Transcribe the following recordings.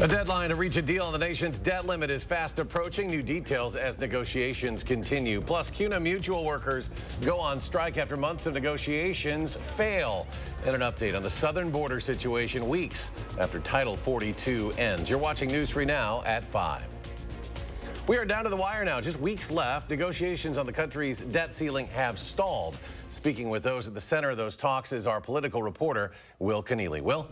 A deadline to reach a deal on the nation's debt limit is fast approaching. New details as negotiations continue. Plus, CUNA Mutual workers go on strike after months of negotiations fail. And an update on the southern border situation weeks after Title 42 ends. You're watching News 3 Now at 5. We are down to the wire now. Just weeks left. Negotiations on the country's debt ceiling have stalled. Speaking with those at the center of those talks is our political reporter, Will Keneally. Will?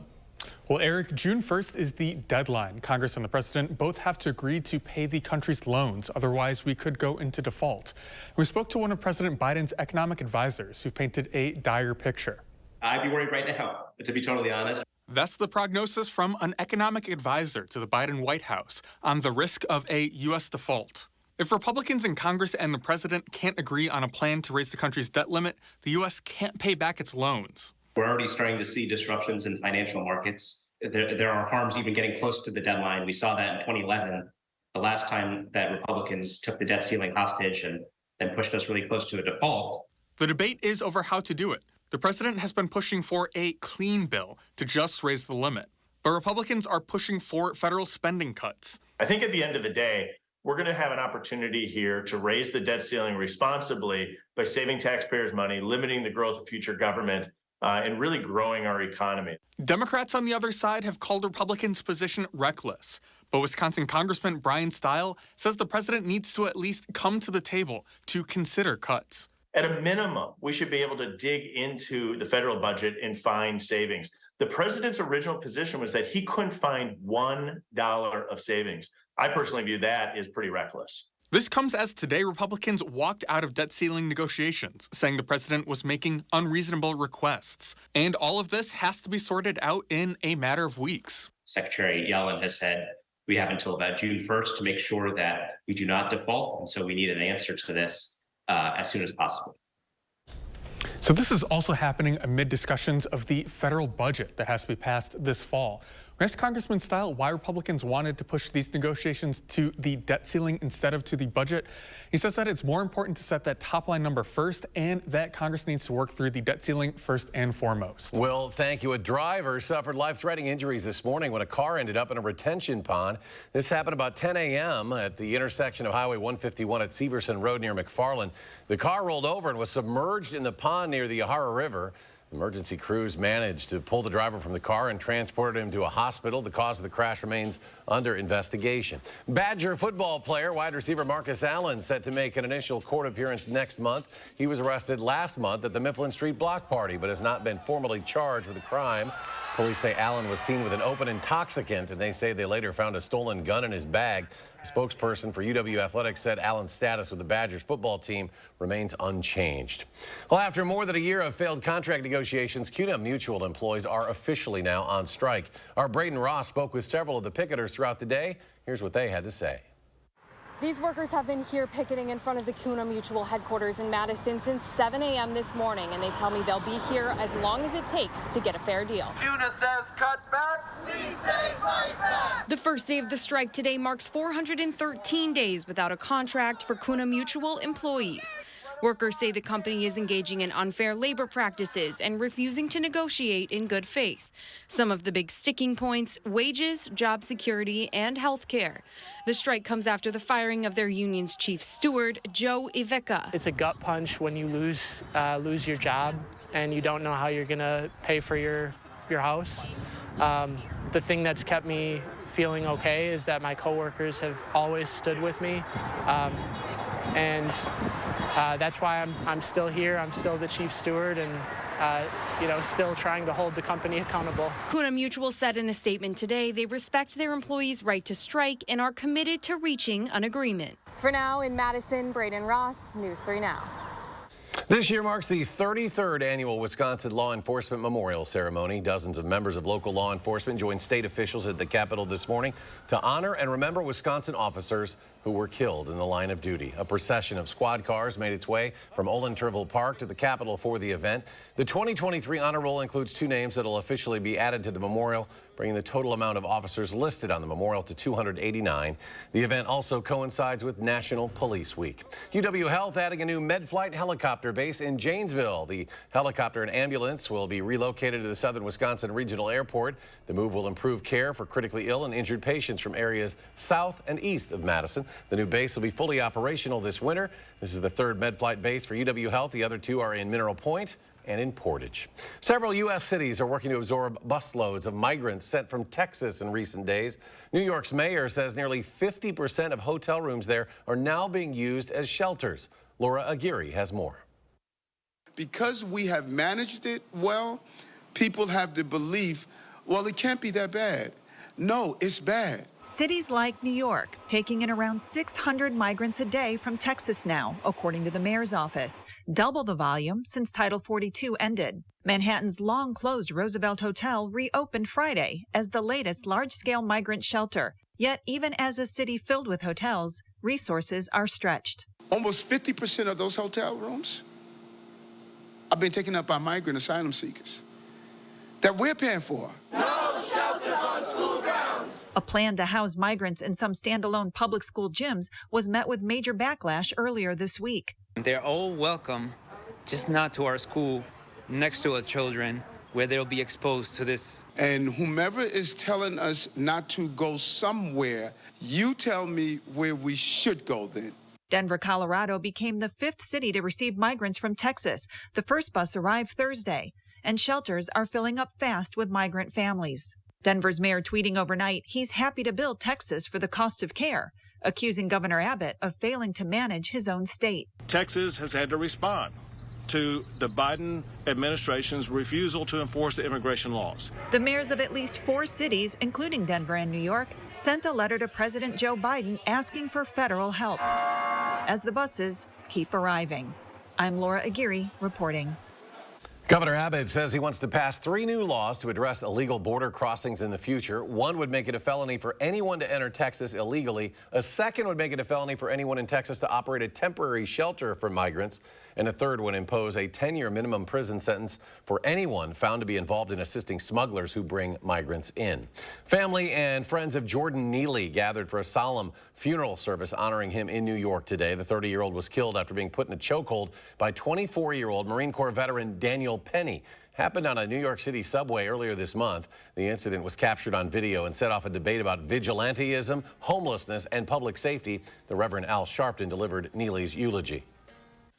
Well, Eric, June 1st is the deadline. Congress and the president both have to agree to pay the country's loans. Otherwise, we could go into default. We spoke to one of President Biden's economic advisors who painted a dire picture. I'd be worried right now, to be totally honest. That's the prognosis from an economic advisor to the Biden White House on the risk of a U.S. default. If Republicans in Congress and the president can't agree on a plan to raise the country's debt limit, the U.S. can't pay back its loans. We're already starting to see disruptions in financial markets. There are harms even getting close to the deadline. We saw that in 2011, the last time that Republicans took the debt ceiling hostage and pushed us really close to a default. The debate is over how to do it. The president has been pushing for a clean bill to just raise the limit, but Republicans are pushing for federal spending cuts. I think at the end of the day, we're going to have an opportunity here to raise the debt ceiling responsibly by saving taxpayers' money, limiting the growth of future government, and really growing our economy. Democrats on the other side have called Republicans' position reckless. But Wisconsin Congressman Brian Stile says the president needs to at least come to the table to consider cuts. At a minimum, we should be able to dig into the federal budget and find savings. The president's original position was that he couldn't find $1 of savings. I personally view that as pretty reckless. This comes as today Republicans walked out of debt ceiling negotiations, saying the president was making unreasonable requests. And all of this has to be sorted out in a matter of weeks. Secretary Yellen has said we have until about June 1st to make sure that we do not default. And so we need an answer to this as soon as possible. So this is also happening amid discussions of the federal budget that has to be passed this fall. We asked Congressman Stile why Republicans wanted to push these negotiations to the debt ceiling instead of to the budget. He says that it's more important to set that top line number first and that Congress needs to work through the debt ceiling first and foremost. Well, thank you. A driver suffered life-threatening injuries this morning when a car ended up in a retention pond. This happened about 10 a.m. at the intersection of Highway 151 at Severson Road near McFarland. The car rolled over and was submerged in the pond near the Yahara River. Emergency crews managed to pull the driver from the car and transported him to a hospital. The cause of the crash remains under investigation. Badger football player, wide receiver Marcus Allen, set to make an initial court appearance next month. He was arrested last month at the Mifflin Street block party, but has not been formally charged with a crime. Police say Allen was seen with an open intoxicant, and they say they later found a stolen gun in his bag. A spokesperson for UW Athletics said Allen's status with the Badgers football team remains unchanged. Well, after more than a year of failed contract negotiations, CUNA Mutual employees are officially now on strike. Our Braden Ross spoke with several of the picketers throughout the day. Here's what they had to say. These workers have been here picketing in front of the CUNA Mutual headquarters in Madison since 7 a.m. this morning, and they tell me they'll be here as long as it takes to get a fair deal. CUNA says cut back, we say fight back. The first day of the strike today marks 413 days without a contract for CUNA Mutual employees. Workers say the company is engaging in unfair labor practices and refusing to negotiate in good faith. Some of the big sticking points: wages, job security, and health care. The strike comes after the firing of their union's chief steward, Joe Iveca. It's a gut punch when you lose your job and you don't know how you're going to pay for your house. The thing that's kept me feeling okay is that my coworkers have always stood with me. And that's why I'm still here. I'm still the chief steward and, still trying to hold the company accountable. CUNA Mutual said in a statement today they respect their employees' right to strike and are committed to reaching an agreement. For now, in Madison, Braden Ross, News 3 Now. This year marks the 33rd annual Wisconsin Law Enforcement Memorial Ceremony. Dozens of members of local law enforcement joined state officials at the Capitol this morning to honor and remember Wisconsin officers who were killed in the line of duty. A procession of squad cars made its way from Olin Turville Park to the Capitol for the event. The 2023 honor roll includes 2 names that will officially be added to the memorial, bringing the total amount of officers listed on the memorial to 289. The event also coincides with National Police Week. UW Health adding a new med-flight helicopter base in Janesville. The helicopter and ambulance will be relocated to the Southern Wisconsin Regional Airport. The move will improve care for critically ill and injured patients from areas south and east of Madison. The new base will be fully operational this winter. This is the 3rd med-flight base for UW Health. The other 2 are in Mineral Point and in Portage. Several U.S. cities are working to absorb busloads of migrants sent from Texas in recent days. New York's mayor says nearly 50% of hotel rooms there are now being used as shelters. Laura Aguirre has more. Because we have managed it well, people have the belief, well, it can't be that bad. No, it's bad. Cities like New York taking in around 600 migrants a day from Texas now, according to the mayor's office, double the volume since Title 42 ended. Manhattan's long-closed Roosevelt Hotel reopened Friday as the latest large-scale migrant shelter. Yet, even as a city filled with hotels, resources are stretched. Almost 50% of those hotel rooms are being taken up by migrant asylum seekers that we're paying for. No shelters on school grounds. A plan to house migrants in some standalone public school gyms was met with major backlash earlier this week. They're all welcome, just not to our school next to our children, where they'll be exposed to this. And whomever is telling us not to go somewhere, you tell me where we should go then. Denver, Colorado became the 5th city to receive migrants from Texas. The first bus arrived Thursday, and shelters are filling up fast with migrant families. Denver's mayor tweeting overnight he's happy to bill Texas for the cost of care, accusing Governor Abbott of failing to manage his own state. Texas has had to respond to the Biden administration's refusal to enforce the immigration laws. The mayors of at least 4 cities, including Denver and New York, sent a letter to President Joe Biden asking for federal help as the buses keep arriving. I'm Laura Aguirre reporting. Governor Abbott says he wants to pass 3 new laws to address illegal border crossings in the future. One would make it a felony for anyone to enter Texas illegally. A second would make it a felony for anyone in Texas to operate a temporary shelter for migrants. And a third would impose a 10-year minimum prison sentence for anyone found to be involved in assisting smugglers who bring migrants in. Family and friends of Jordan Neely gathered for a solemn funeral service honoring him in New York today. The 30-year-old was killed after being put in a chokehold by 24-year-old Marine Corps veteran Daniel Penny. Happened on a New York City subway earlier this month. The incident was captured on video and set off a debate about vigilanteism, homelessness, and public safety. The Reverend Al Sharpton delivered Neely's eulogy.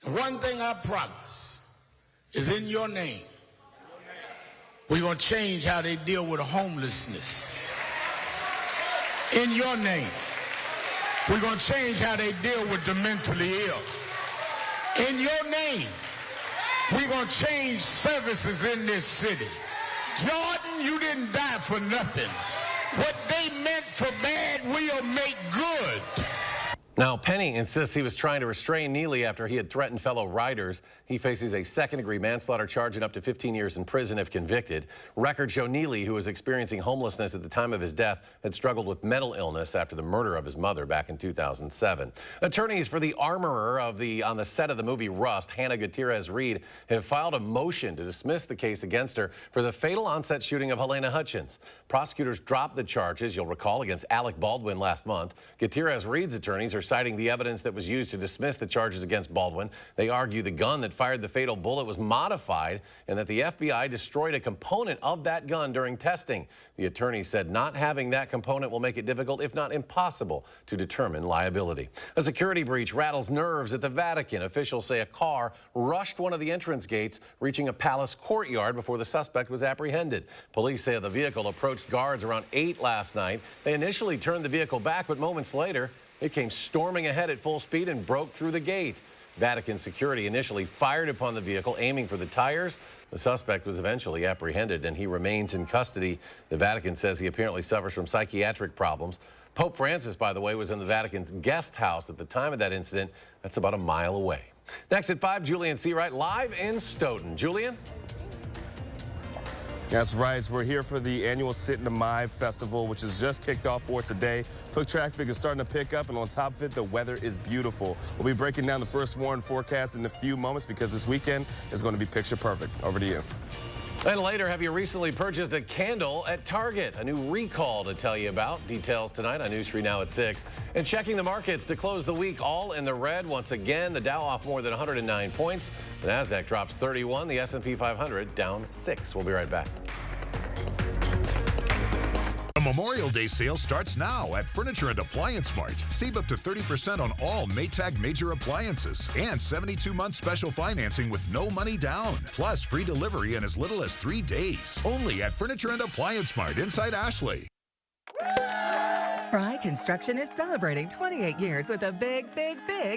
One thing I promise is in your name, we're going to change how they deal with homelessness. In your name, we're going to change how they deal with the mentally ill. In your name, we're going to change services in this city. Jordan, you didn't die for nothing. What they meant for bad, we'll make good. Now, Penny insists he was trying to restrain Neely after he had threatened fellow riders. He faces a second-degree manslaughter charge and up to 15 years in prison if convicted. Records show Neely, who was experiencing homelessness at the time of his death, had struggled with mental illness after the murder of his mother back in 2007. Attorneys for the armorer on the set of the movie Rust, Hannah Gutierrez-Reed, have filed a motion to dismiss the case against her for the fatal on-set shooting of Helena Hutchins. Prosecutors dropped the charges, you'll recall, against Alec Baldwin last month. Gutierrez-Reed's attorneys are citing the evidence that was used to dismiss the charges against Baldwin. They argue the gun that fired the fatal bullet was modified and that the FBI destroyed a component of that gun during testing. The attorney said not having that component will make it difficult, if not impossible, to determine liability. A security breach rattles nerves at the Vatican. Officials say a car rushed one of the entrance gates, reaching a palace courtyard before the suspect was apprehended. Police say the vehicle approached guards around 8 last night. They initially turned the vehicle back, but moments later, it came storming ahead at full speed and broke through the gate. Vatican security initially fired upon the vehicle, aiming for the tires. The suspect was eventually apprehended, and he remains in custody. The Vatican says he apparently suffers from psychiatric problems. Pope Francis, by the way, was in the Vatican's guest house at the time of that incident. That's about a mile away. Next at 5, Julian Seawright live in Stoughton. Julian? That's right. We're here for the annual Sit in the Mai Festival, which has just kicked off for today. Foot traffic is starting to pick up, and on top of it, the weather is beautiful. We'll be breaking down the first warn forecast in a few moments because this weekend is going to be picture perfect. Over to you. And later, have you recently purchased a candle at Target? A new recall to tell you about. Details tonight on News 3 Now at 6. And checking the markets to close the week, all in the red. Once again, the Dow off more than 109 points. The Nasdaq drops 31. The S&P 500 down 6. We'll be right back. The Memorial Day sale starts now at Furniture and Appliance Mart. Save up to 30% on all Maytag major appliances and 72-month special financing with no money down. Plus free delivery in as little as 3 days. Only at Furniture and Appliance Mart inside Ashley. Fry Construction is celebrating 28 years with a big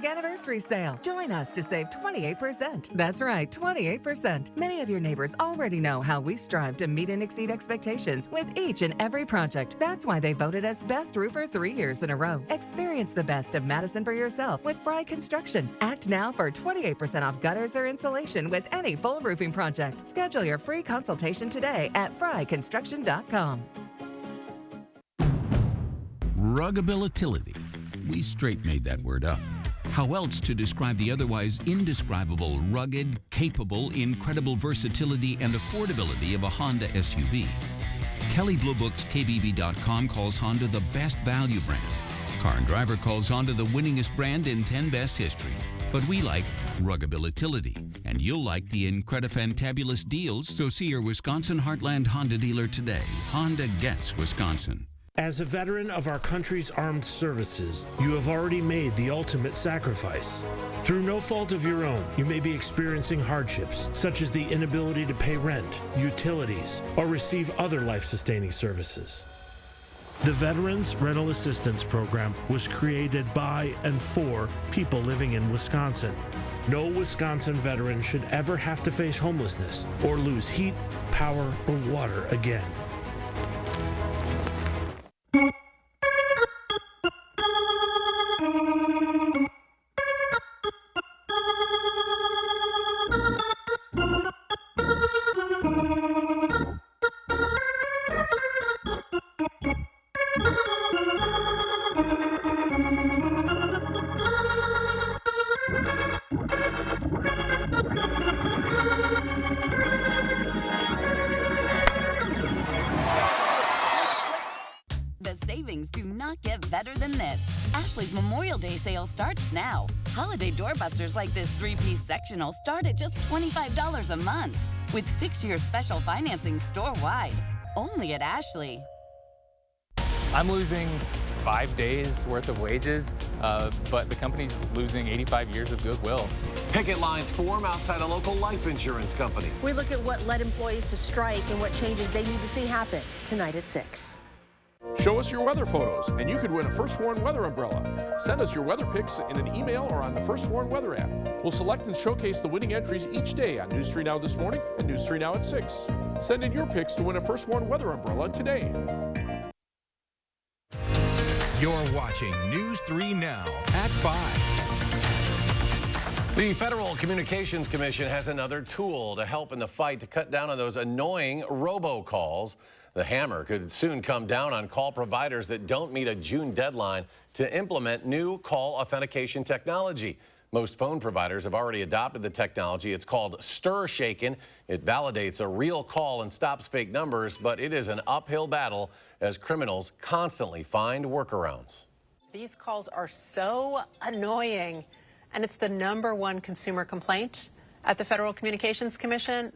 anniversary sale. Join us to save 28%. That's right, 28%. Many of your neighbors already know how we strive to meet and exceed expectations with each and every project. That's why they voted us Best Roofer 3 years in a row. Experience the best of Madison for yourself with Fry Construction. Act now for 28% off gutters or insulation with any full roofing project. Schedule your free consultation today at fryconstruction.com. Ruggability. We straight made that word up. How else to describe the otherwise indescribable, rugged, capable, incredible versatility and affordability of a Honda SUV? Kelley Blue Book's KBB.com calls Honda the best value brand. Car and Driver calls Honda the winningest brand in 10 best history. But we like ruggability, and you'll like the incredifantabulous deals, so see your Wisconsin Heartland Honda dealer today. Honda gets Wisconsin. As a veteran of our country's armed services, you have already made the ultimate sacrifice. Through no fault of your own, you may be experiencing hardships, such as the inability to pay rent, utilities, or receive other life-sustaining services. The Veterans Rental Assistance Program was created by and for people living in Wisconsin. No Wisconsin veteran should ever have to face homelessness or lose heat, power, or water again. Savings do not get better than this. Ashley's Memorial Day sale starts now. Holiday doorbusters like this 3-piece sectional start at just $25 a month with 6-year special financing store-wide. Only at Ashley. I'm losing 5 days worth of wages, but the company's losing 85 years of goodwill. Picket lines form outside a local life insurance company. We look at what led employees to strike and what changes they need to see happen tonight at 6. Show us your weather photos, and you could win a First Warn weather umbrella. Send us your weather pics in an email or on the First Warn weather app. We'll select and showcase the winning entries each day on News 3 Now This Morning and News 3 Now at 6. Send in your pics to win a First Warn weather umbrella today. You're watching News 3 Now at 5. The Federal Communications Commission has another tool to help in the fight to cut down on those annoying robocalls. The hammer could soon come down on call providers that don't meet a June deadline to implement new call authentication technology. Most phone providers have already adopted the technology. It's called Stir Shaken. It validates a real call and stops fake numbers, but it is an uphill battle as criminals constantly find workarounds. These calls are so annoying, and it's the #1 consumer complaint at the Federal Communications Commission.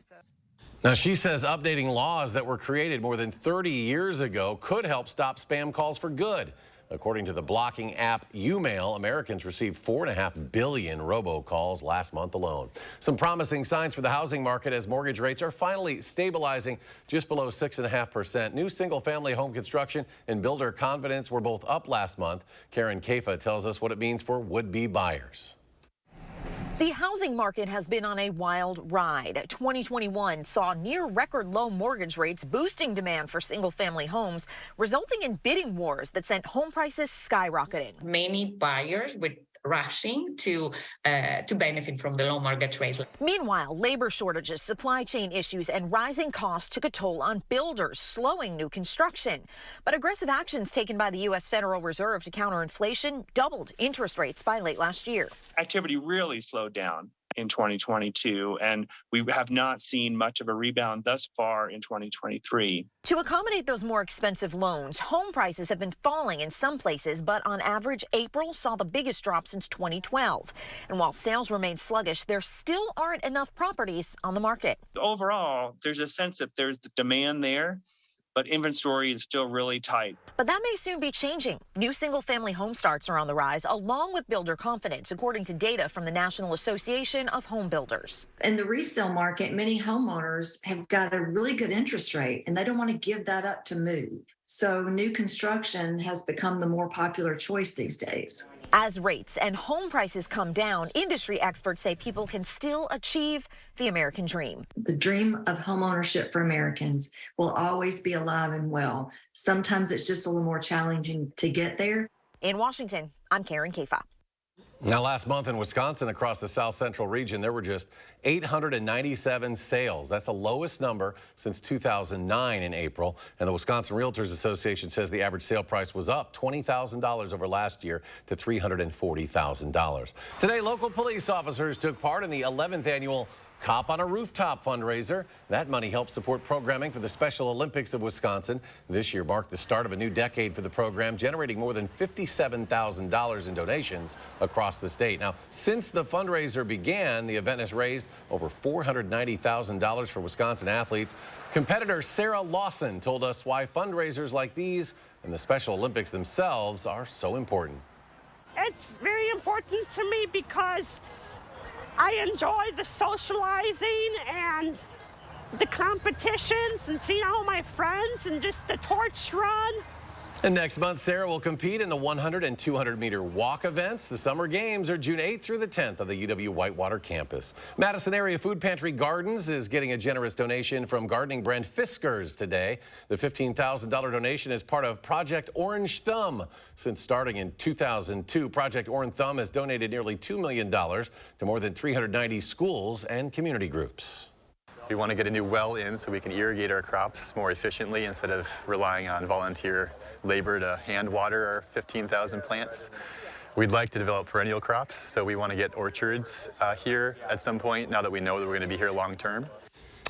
Now, she says updating laws that were created more than 30 years ago could help stop spam calls for good. According to the blocking app YouMail, Americans received 4.5 billion robocalls last month alone. Some promising signs for the housing market as mortgage rates are finally stabilizing just below 6.5%. New single-family home construction and builder confidence were both up last month. Karen Kafa tells us what it means for would-be buyers. The housing market has been on a wild ride. 2021 saw near record low mortgage rates boosting demand for single-family homes, resulting in bidding wars that sent home prices skyrocketing. Many buyers with rushing to benefit from the low mortgage rates. Meanwhile, labor shortages, supply chain issues, and rising costs took a toll on builders, slowing new construction. But aggressive actions taken by the U.S. Federal Reserve to counter inflation doubled interest rates by late last year. Activity really slowed down in 2022, and we have not seen much of a rebound thus far in 2023. To accommodate those more expensive loans, home prices have been falling in some places, but on average, April saw the biggest drop since 2012. And while sales remain sluggish, there still aren't enough properties on the market. Overall, there's a sense that there's the demand there, but inventory is still really tight. But that may soon be changing. New single-family home starts are on the rise, along with builder confidence, according to data from the National Association of Home Builders. In the resale market, many homeowners have got a really good interest rate, and they don't want to give that up to move. So new construction has become the more popular choice these days. As rates and home prices come down, industry experts say people can still achieve the American dream. The dream of homeownership for Americans will always be alive and well. Sometimes it's just a little more challenging to get there. In Washington, I'm Karen Kafa. Now, last month in Wisconsin, across the South Central region, there were just 897 sales. That's the lowest number since 2009 in April. And the Wisconsin Realtors Association says the average sale price was up $20,000 over last year to $340,000. Today, local police officers took part in the 11th annual Cop on a Rooftop fundraiser. That money helps support programming for the Special Olympics of Wisconsin. This year marked the start of a new decade for the program, generating more than $57,000 in donations across the state. Now, since the fundraiser began, the event has raised over $490,000 for Wisconsin athletes. Competitor Sarah Lawson told us why fundraisers like these and the Special Olympics themselves are so important. It's very important to me because I enjoy the socializing and the competitions and seeing all my friends and just the torch run. And next month, Sarah will compete in the 100 and 200-meter walk events. The summer games are June 8th through the 10th on the UW-Whitewater campus. Madison Area Food Pantry Gardens is getting a generous donation from gardening brand Fiskars today. The $15,000 donation is part of Project Orange Thumb. Since starting in 2002, Project Orange Thumb has donated nearly $2 million to more than 390 schools and community groups. We want to get a new well in so we can irrigate our crops more efficiently instead of relying on volunteer labor to hand water our 15,000 plants. We'd like to develop perennial crops, so we want to get orchards here at some point now that we know that we're going to be here long term.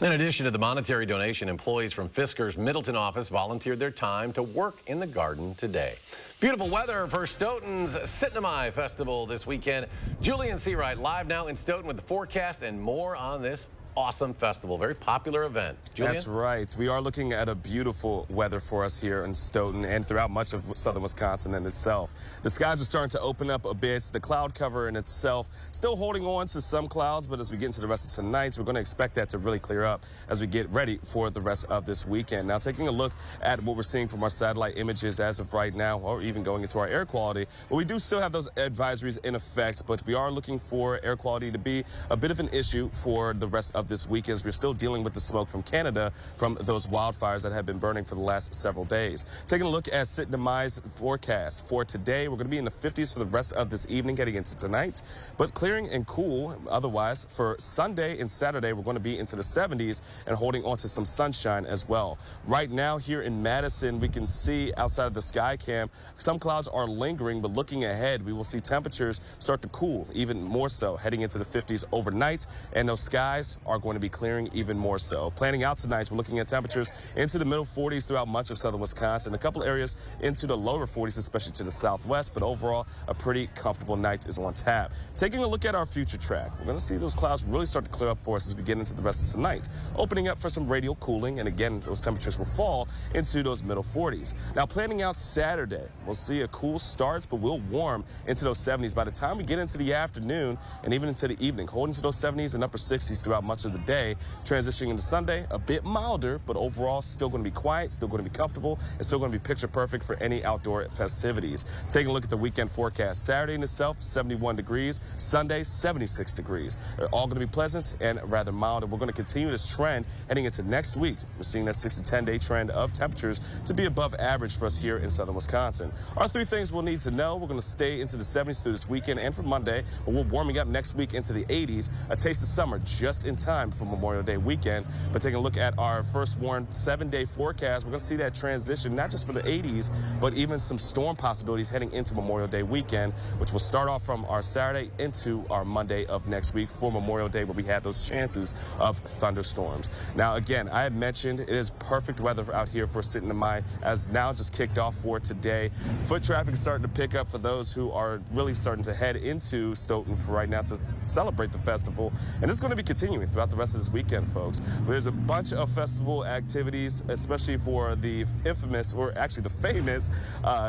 In addition to the monetary donation, employees from Fiskars' Middleton office volunteered their time to work in the garden today. Beautiful weather for Stoughton's Sitnamai Festival this weekend. Julian Seawright live now in Stoughton with the forecast and more on this awesome festival, very popular event. Julian? That's right. We are looking at a beautiful weather for us here in Stoughton and throughout much of southern Wisconsin in itself. The skies are starting to open up a bit. The cloud cover in itself still holding on to some clouds, but as we get into the rest of tonight, we're going to expect that to really clear up as we get ready for the rest of this weekend. Now, taking a look at what we're seeing from our satellite images as of right now, or even going into our air quality, well, we do still have those advisories in effect, but we are looking for air quality to be a bit of an issue for the rest of this week as we're still dealing with the smoke from Canada from those wildfires that have been burning for the last several days. Taking a look at Sitnamai's forecast for today, we're going to be in the 50s for the rest of this evening heading into tonight, but clearing and cool otherwise. For Sunday and Saturday, we're going to be into the 70s and holding on to some sunshine as well. Right now here in Madison, we can see outside of the sky cam, some clouds are lingering, but looking ahead, we will see temperatures start to cool even more so heading into the 50s overnight, and those skies are going to be clearing even more so. Planning out tonight, we're looking at temperatures into the middle 40s throughout much of southern Wisconsin. A couple areas into the lower 40s, especially to the southwest, but overall, a pretty comfortable night is on tap. Taking a look at our future track, we're going to see those clouds really start to clear up for us as we get into the rest of tonight, opening up for some radial cooling, and again, those temperatures will fall into those middle 40s. Now, planning out Saturday, we'll see a cool start, but we'll warm into those 70s by the time we get into the afternoon and even into the evening, holding to those 70s and upper 60s throughout much to the day. Transitioning into Sunday, a bit milder, but overall still going to be quiet, still going to be comfortable, and still going to be picture perfect for any outdoor festivities. Taking a look at the weekend forecast. Saturday in itself, 71 degrees. Sunday, 76 degrees. They're all going to be pleasant and rather mild, and we're going to continue this trend heading into next week. We're seeing that 6 to 10 day trend of temperatures to be above average for us here in southern Wisconsin. Our 3 things we'll need to know. We're going to stay into the 70s through this weekend and for Monday, but we're warming up next week into the 80s. A taste of summer just in time for Memorial Day weekend. But taking a look at our first warned 7-day forecast, we're going to see that transition not just for the 80s, but even some storm possibilities heading into Memorial Day weekend, which will start off from our Saturday into our Monday of next week for Memorial Day, where we had those chances of thunderstorms. Now, again, I had mentioned it is perfect weather out here for Sitting in My, as now just kicked off for today. Foot traffic is starting to pick up for those who are really starting to head into Stoughton for right now to celebrate the festival. And it's going to be continuing throughout the rest of this weekend, folks. There's a bunch of festival activities, especially for the infamous, or actually the famous,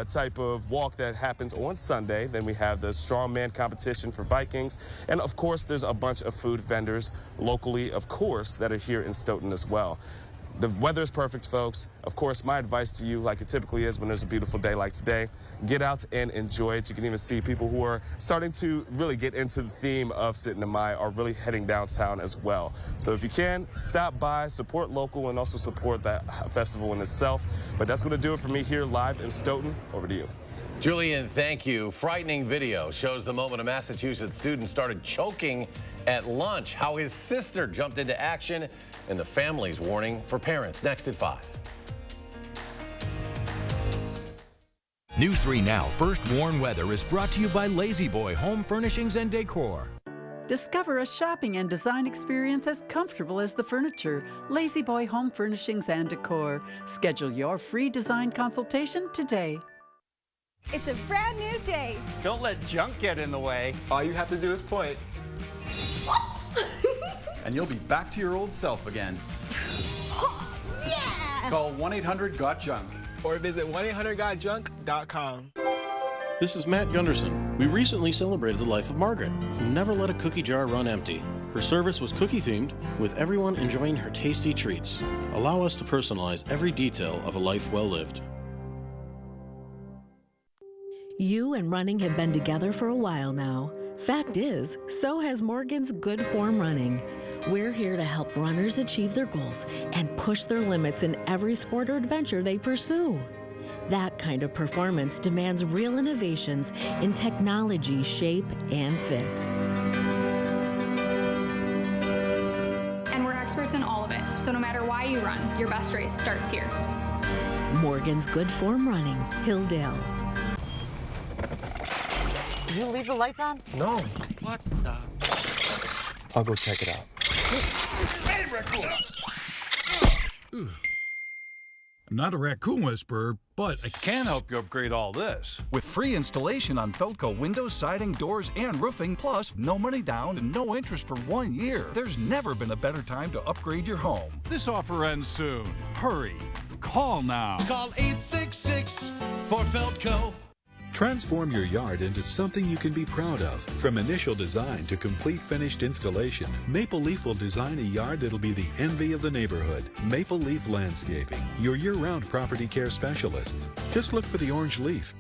type of walk that happens on Sunday. Then we have the strongman competition for Vikings. And of course, there's a bunch of food vendors locally, of course, that are here in Stoughton as well. The weather is perfect, folks. Of course, my advice to you, like it typically is when there's a beautiful day like today, get out and enjoy it. You can even see people who are starting to really get into the theme of Sitting in My are really heading downtown as well. So if you can, stop by, support local, and also support that festival in itself. But that's going to do it for me here live in Stoughton. Over to you. Julian, thank you. Frightening video shows the moment a Massachusetts student started choking at lunch, how his sister jumped into action, and the family's warning for parents. Next at 5. News 3 Now First Warn Weather is brought to you by Lazy Boy Home Furnishings and Decor. Discover a shopping and design experience as comfortable as the furniture. Lazy Boy Home Furnishings and Decor. Schedule your free design consultation today. It's a brand new day. Don't let junk get in the way. All you have to do is point. And you'll be back to your old self again. Yeah! Call 1-800-GOT-JUNK Or visit 1-800-GOT-JUNK.com. This is Matt Gunderson. We recently celebrated the life of Margaret, who never let a cookie jar run empty. Her service was cookie-themed, with everyone enjoying her tasty treats. Allow us to personalize every detail of a life well lived. You and running have been together for a while now. Fact is, so has Morgan's Good Form Running. We're here to help runners achieve their goals and push their limits in every sport or adventure they pursue. That kind of performance demands real innovations in technology, shape, and fit. And we're experts in all of it, so no matter why you run, your best race starts here. Morgan's Good Form Running, Hilldale. Did you leave the lights on? No. What the? I'll go check it out. I'm not a raccoon whisperer, but I can help you upgrade all this. With free installation on Felco windows, siding, doors, and roofing, plus no money down and no interest for 1 year. There's never been a better time to upgrade your home. This offer ends soon. Hurry. Call now. Call 866 for Felco. Transform your yard into something you can be proud of. From initial design to complete finished installation, Maple Leaf will design a yard that'll be the envy of the neighborhood. Maple Leaf Landscaping, your year-round property care specialists. Just look for the orange leaf.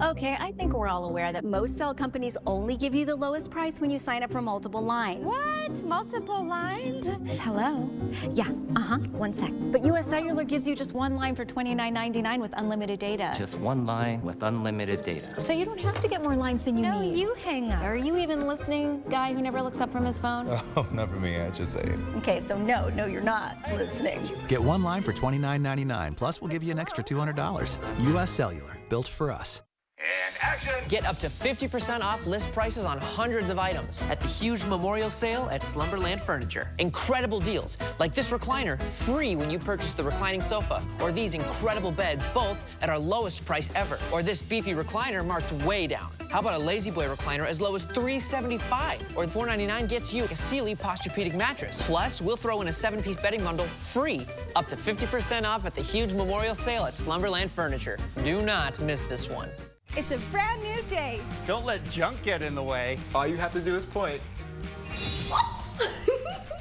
Okay, I think we're all aware that most cell companies only give you the lowest price when you sign up for multiple lines. What? Multiple lines? Hello? Yeah, one sec. But US Cellular gives you just one line for $29.99 with unlimited data. Just one line with unlimited data. So you don't have to get more lines than you need. No, you hang up. Are you even listening, guy who never looks up from his phone? Oh, not for me, I just say it. Okay, so no, you're not listening. Get one line for $29.99. Plus, we'll give you an extra $200. US Cellular, built for us. And action! Get up to 50% off list prices on hundreds of items at the huge memorial sale at Slumberland Furniture. Incredible deals, like this recliner, free when you purchase the reclining sofa, or these incredible beds, both at our lowest price ever, or this beefy recliner marked way down. How about a Lazy Boy recliner as low as $375, or the $499 gets you a Sealy Posturepedic mattress. Plus, we'll throw in a 7-piece bedding bundle free, up to 50% off at the huge memorial sale at Slumberland Furniture. Do not miss this one. It's a brand new day. Don't let junk get in the way. All you have to do is point.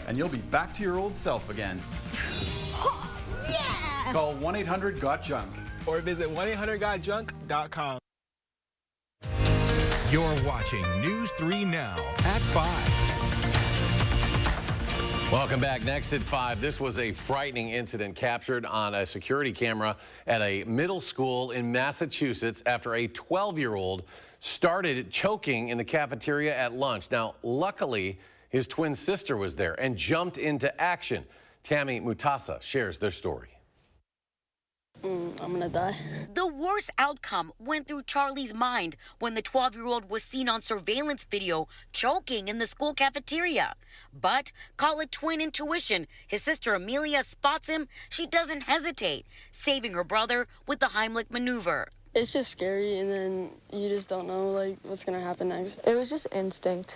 and you'll be back to your old self again. Yeah! Call 1-800-GOT-JUNK. Or visit 1-800-GOT-JUNK.com. You're watching News 3 Now at 5. Welcome back. Next at 5. This was a frightening incident captured on a security camera at a middle school in Massachusetts after a 12-year-old started choking in the cafeteria at lunch. Now, luckily, his twin sister was there and jumped into action. Tammy Mutasa shares their story. I'm gonna die. The worst outcome went through Charlie's mind when the 12-year-old was seen on surveillance video choking in the school cafeteria. But call it twin intuition. His sister Amelia spots him. She doesn't hesitate, saving her brother with the Heimlich maneuver. It's just scary, and then you just don't know like what's gonna happen next. It was just instinct.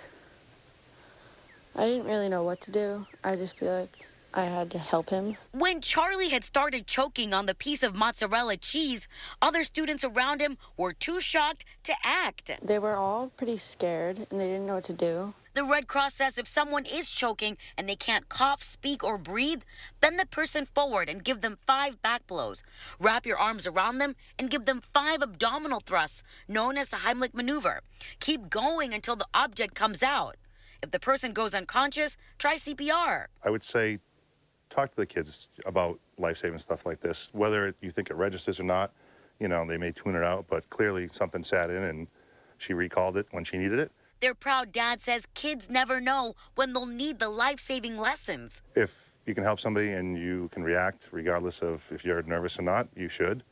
I didn't really know what to do. I just feel like I had to help him. When Charlie had started choking on the piece of mozzarella cheese, other students around him were too shocked to act. They were all pretty scared, and they didn't know what to do. The Red Cross says if someone is choking and they can't cough, speak, or breathe, bend the person forward and give them 5 back blows. Wrap your arms around them and give them 5 abdominal thrusts, known as the Heimlich maneuver. Keep going until the object comes out. If the person goes unconscious, try CPR. I would say talk to the kids about life-saving stuff like this. Whether you think it registers or not, you know, they may tune it out, but clearly something sat in and she recalled it when she needed it. Their proud dad says kids never know when they'll need the life-saving lessons. If you can help somebody and you can react regardless of if you're nervous or not, you should.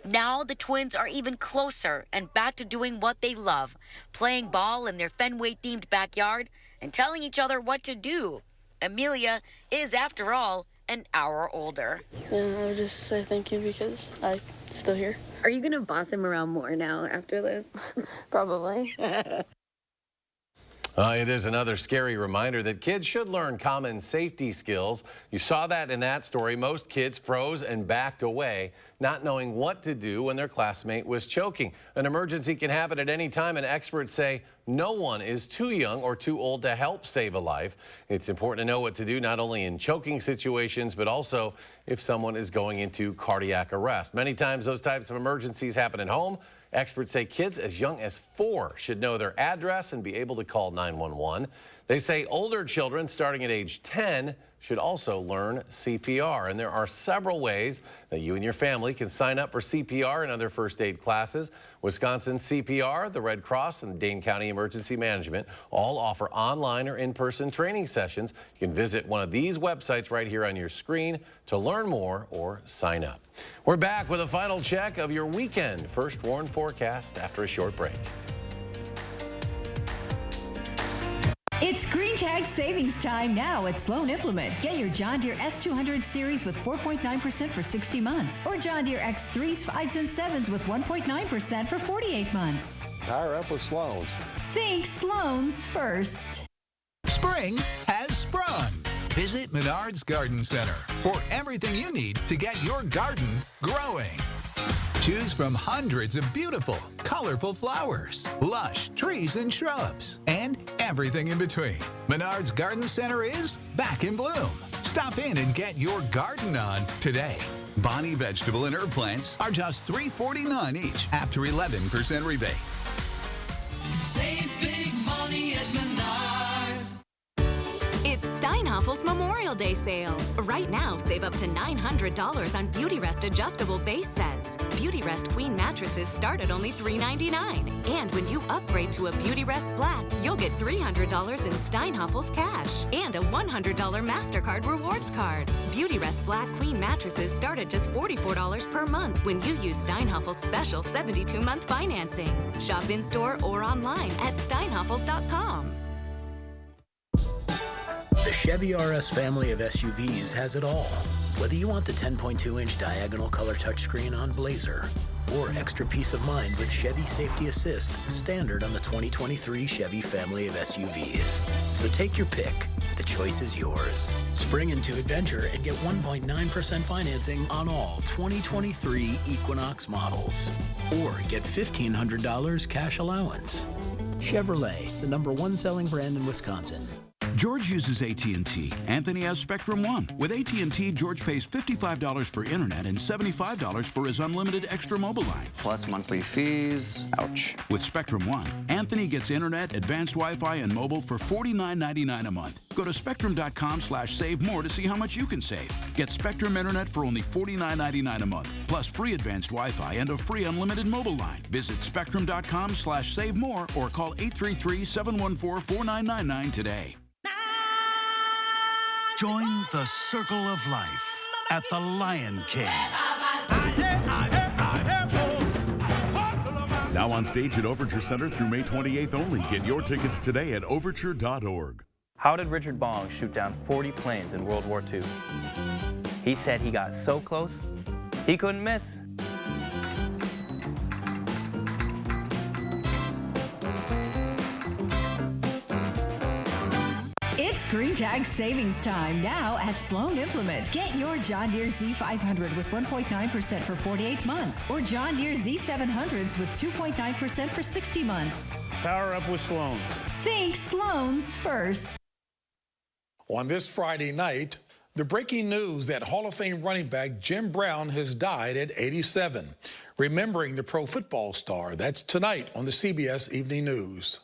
Now the twins are even closer and back to doing what they love, playing ball in their Fenway-themed backyard and telling each other what to do. Amelia is, after all, an hour older. Yeah, I would just say thank you because I'm still here. Are you going to boss him around more now after this? Probably. It is another scary reminder that kids should learn common safety skills. You saw that in that story. Most kids froze and backed away, not knowing what to do when their classmate was choking. An emergency can happen at any time, and experts say no one is too young or too old to help save a life. It's important to know what to do not only in choking situations, but also if someone is going into cardiac arrest. Many times those types of emergencies happen at home. Experts say kids as young as 4 should know their address and be able to call 911. They say older children starting at age 10 should also learn CPR. And there are several ways that you and your family can sign up for CPR and other first aid classes. Wisconsin CPR, the Red Cross, and Dane County Emergency Management all offer online or in-person training sessions. You can visit one of these websites right here on your screen to learn more or sign up. We're back with a final check of your weekend First Warn forecast after a short break. It's Green Tag savings time now at Sloan Implement. Get your John Deere S200 series with 4.9% for 60 months. Or John Deere X3s, 5s, and 7s with 1.9% for 48 months. Power up with Sloan's. Think Sloan's first. Spring has sprung. Visit Menards Garden Center for everything you need to get your garden growing. Choose from hundreds of beautiful, colorful flowers, lush trees and shrubs, and everything in between. Menards Garden Center is back in bloom. Stop in and get your garden on today. Bonnie vegetable and herb plants are just $3.49 each after 11% rebate. Save big money at Menards. It's Steinhaffel's Memorial Day sale. Right now, save up to $900 on Beautyrest adjustable base sets. Beautyrest Queen mattresses start at only $399. And when you upgrade to a Beautyrest Black, you'll get $300 in Steinhaffel's cash and a $100 MasterCard rewards card. Beautyrest Black Queen mattresses start at just $44 per month when you use Steinhaffel's special 72-month financing. Shop in-store or online at steinhaffels.com. The Chevy RS family of SUVs has it all. Whether you want the 10.2-inch diagonal color touchscreen on Blazer or extra peace of mind with Chevy Safety Assist standard on the 2023 Chevy family of SUVs. So take your pick. The choice is yours. Spring into adventure and get 1.9% financing on all 2023 Equinox models. Or get $1,500 cash allowance. Chevrolet, the #1 selling brand in Wisconsin. George uses AT&T. Anthony has Spectrum One. With AT&T, George pays $55 for internet and $75 for his unlimited extra mobile line. Plus monthly fees. Ouch. With Spectrum One, Anthony gets internet, advanced Wi-Fi, and mobile for $49.99 a month. Go to spectrum.com/save more to see how much you can save. Get Spectrum internet for only $49.99 a month, plus free advanced Wi-Fi and a free unlimited mobile line. Visit spectrum.com/save more or call 833-714-4999 today. Join the circle of life at the Lion King. Now on stage at Overture Center through May 28th only. Get your tickets today at overture.org. How did Richard Bong shoot down 40 planes in World War II? He said he got so close, he couldn't miss. It's Green Tag savings time now at Sloan Implement. Get your John Deere Z500 with 1.9% for 48 months or John Deere Z700s with 2.9% for 60 months. Power up with Sloan's. Think Sloan's first. On this Friday night, the breaking news that Hall of Fame running back Jim Brown has died at 87. Remembering the pro football star. That's tonight on the CBS Evening News.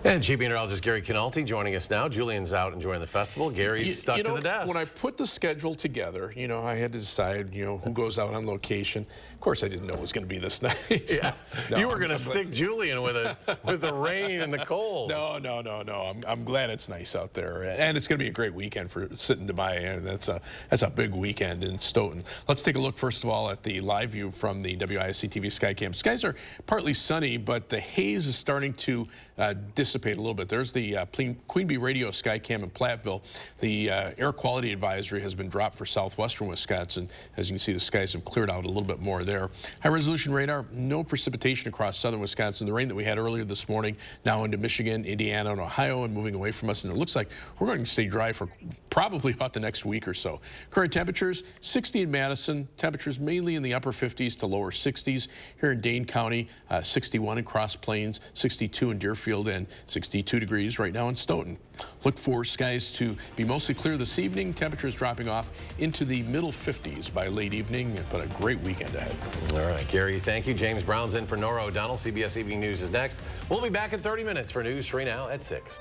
And chief meteorologist Gary Canalti joining us now. Julian's out enjoying the festival. Gary's stuck to the desk. When I put the schedule together, I had to decide, who goes out on location. Of course, I didn't know it was going to be this nice. Yeah, no, you were going to stick Julian with the rain and the cold. No. I'm glad it's nice out there, and it's going to be a great weekend for sitting to my end. That's a big weekend in Stoughton. Let's take a look first of all at the live view from the WISC-TV Skycam. Skies are partly sunny, but the haze is starting to dissipate a little bit. There's the Queen Bee Radio Skycam in Platteville. The air quality advisory has been dropped for southwestern Wisconsin. As you can see, the skies have cleared out a little bit more there. High resolution radar, no precipitation across southern Wisconsin. The rain that we had earlier this morning now into Michigan, Indiana, and Ohio and moving away from us. And it looks like we're going to stay dry for probably about the next week or so. Current temperatures, 60 in Madison. Temperatures mainly in the upper 50s to lower 60s. Here in Dane County, 61 in Cross Plains, 62 in Deerfield, and 62 degrees right now in Stoughton. Look for skies to be mostly clear this evening. Temperatures dropping off into the middle 50s by late evening, but a great weekend ahead. All right, Gary, thank you. James Brown's in for Nora O'Donnell. CBS Evening News is next. We'll be back in 30 minutes for News 3 Now at 6.